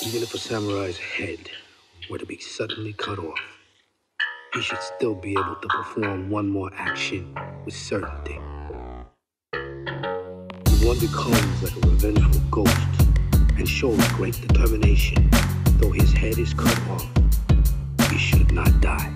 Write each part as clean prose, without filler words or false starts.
Even if a samurai's head were to be suddenly cut off, he should still be able to perform one more action with certainty. The one becomes like a revengeful ghost and shows great determination. Though his head is cut off, he should not die.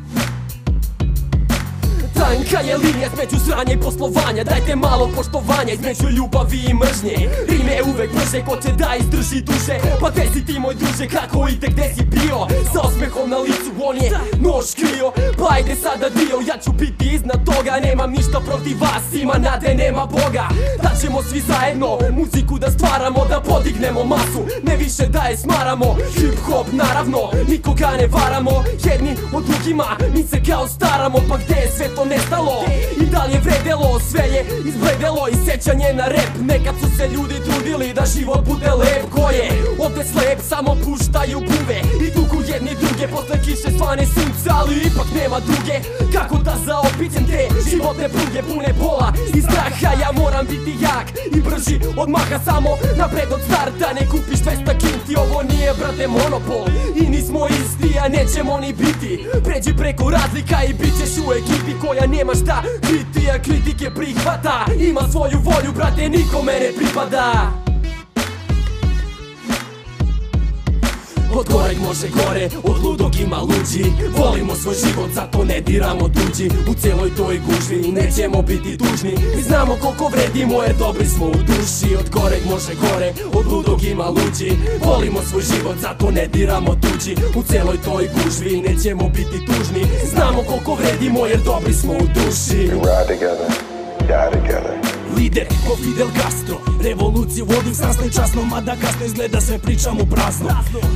Tanka je linija između sranja i poslovanja. Dajte malo poštovanja između ljubavi i mržnje. Rime uvek brže, ko će da izdrži duže. Pa gde si ti moj druže, kako i te gde si bio? Sa osmehom na licu on je nož krio. Pa ajde sada dio, ja ću biti iznad toga. Nemam ništa protiv vas, ima nade, nema Boga. Da ćemo svi zajedno muziku da stvaramo, da podignemo masu, ne više da je smaramo. Hip hop naravno, nikoga ne varamo. Jedni od drugima mi se kao staramo. Pa gde je sve to nestalo? I da li je vredelo? Sve je izbledelo i sećanje na rep. Nekad su se ljudi trudili da život bude lep. Ko je ovde slep, samo puštaju buve i tuku jedni druge. Posle kiše svane sunce, ali ipak nema druge. Kako da zaobiđem te životne pruge pune bola i straha? Ja moram biti jak i brži od maha, samo napred od starta. Ne kupiš 200 kinti, ovo nije brate monopol. I nismo isti, a nećemo ni biti. Pređi preko razlika i bit ćeš u ekipi koja nema šta kriti, a kritike prihvata. Ima svoju volju, brate, nikome ne pripada. Od goreg može gore, od ludog ima luđi. Volimo svoj život, zato ne diramo tuđi. U cijeloj toj gužvi nećemo biti tužni. Mi znamo koliko vredimo jer dobri smo u duši. Od goreg može gore, od ludog ima luđi. Volimo svoj život, zato ne diramo tuđi. U cijeloj toj gužvi nećemo biti tužni. Znamo koliko vredimo jer dobri smo u duši. Lider ko Fidel Castro, revoluciju vodim sasno i časno, mada kasno izgleda sve pričam u prazno.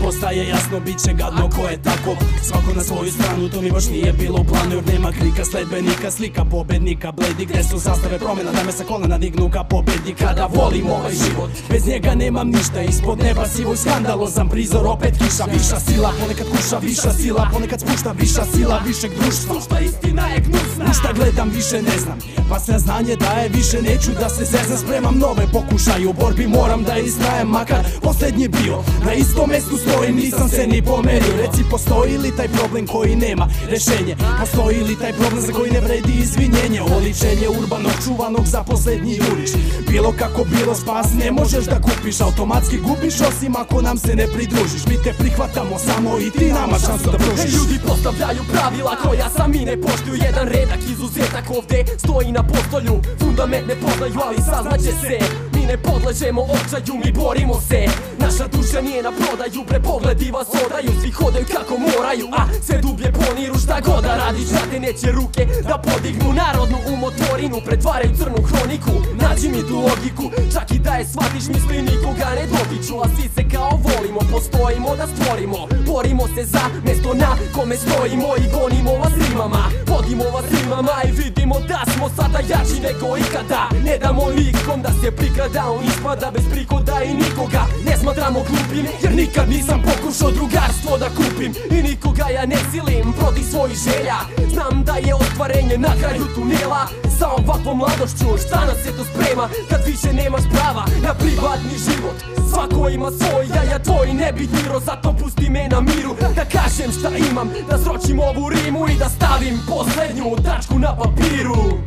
Postaje jasno, bit će gadno ko je tako, svako na svoju stranu, to mi baš nije bilo u planu. Jer nema krika sledbenika, slika pobednika, bledi gde su zastave promjena, da me sa kolena dignu ka pobedi. Kada volim ovaj život, bez njega nemam ništa, ispod neba sivo i skandalozan prizor, opet kiša. Viša sila, ponekad kuša, viša sila, ponekad spušta, viša sila, višeg društva. Šta istina je gnusna, u šta gledam više ne znam, pa sve znanje daje više, neću da se zezam, spremam nove pokušaje. U borbi moram da istrajem, makar posljednji bio. Na istom mestu stojim, nisam se ni pomerio. Reci, postoji li taj problem koji nema rešenje? Postoji li taj problem za koji ne vredi izvinjenje? Oličenje urbanog čuvanog za posljednji juriš. Bilo kako bilo, spas ne možeš da kupiš, automatski gubiš osim ako nam se ne pridružiš. Mi te prihvatamo samo i ti nama šansu da pružiš. Ljudi postavljaju pravila koja sami ne poštuju. Jedan redak izuzetak ovde stoji na postolju. Fundament ne poznaju, ali saznaće se. Mi ne podležemo očaju, mi borimo se. Naša duša nije na prodaju, bre pogledi vas odaju. Svi hodaju kako moraju, a sve dublje poniru. Šta god da radiš, znate neće ruke da podignu narodnu umotvorinu, pretvaraju crnu hroniku. Nađi mi tu logiku, čak i da je shvatiš, misli nikoga ne dotiču. A svi se kao volimo, postojimo da stvorimo. Borimo se za mesto na kome stojimo i gonimo vas rimama. Vodimo vas rimama i vidimo da smo sada jači nego ikada. Ne damo nikom da se prikrada, on ispada bez prihoda i nikoga ne smatramo glupim, jer nikad nisam pokušao drugarstvo da kupim. I nikoga ja ne silim protiv svojih želja. Znam da je ostvarenje na kraju tunela. Sa ovakvom mladošću šta nas se to sprema, kad više nemaš prava na privatni život. Svako ima svoj, ja tvoj ne bi dirao, zato pusti me na miru da kažem šta imam, da sročim ovu rimu i da stavim poslednju tačku na papiru.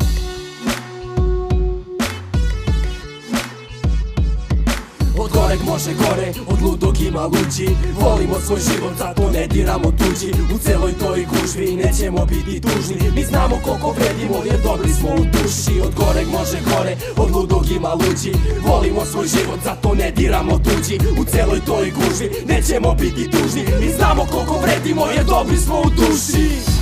Od goreg može gore, od ludog ima luđi. Volimo svoj život, zato ne diramo tuđi. U celoj toj gužvi nećemo biti tužni. Mi znamo koliko vredimo jer dobri smo u duši. Od goreg može gore, od ludog ima luđi. Volimo svoj život, zato ne diramo tuđi. U celoj toj gužvi nećemo biti tužni. Mi znamo koliko vredimo jer dobri smo u duši.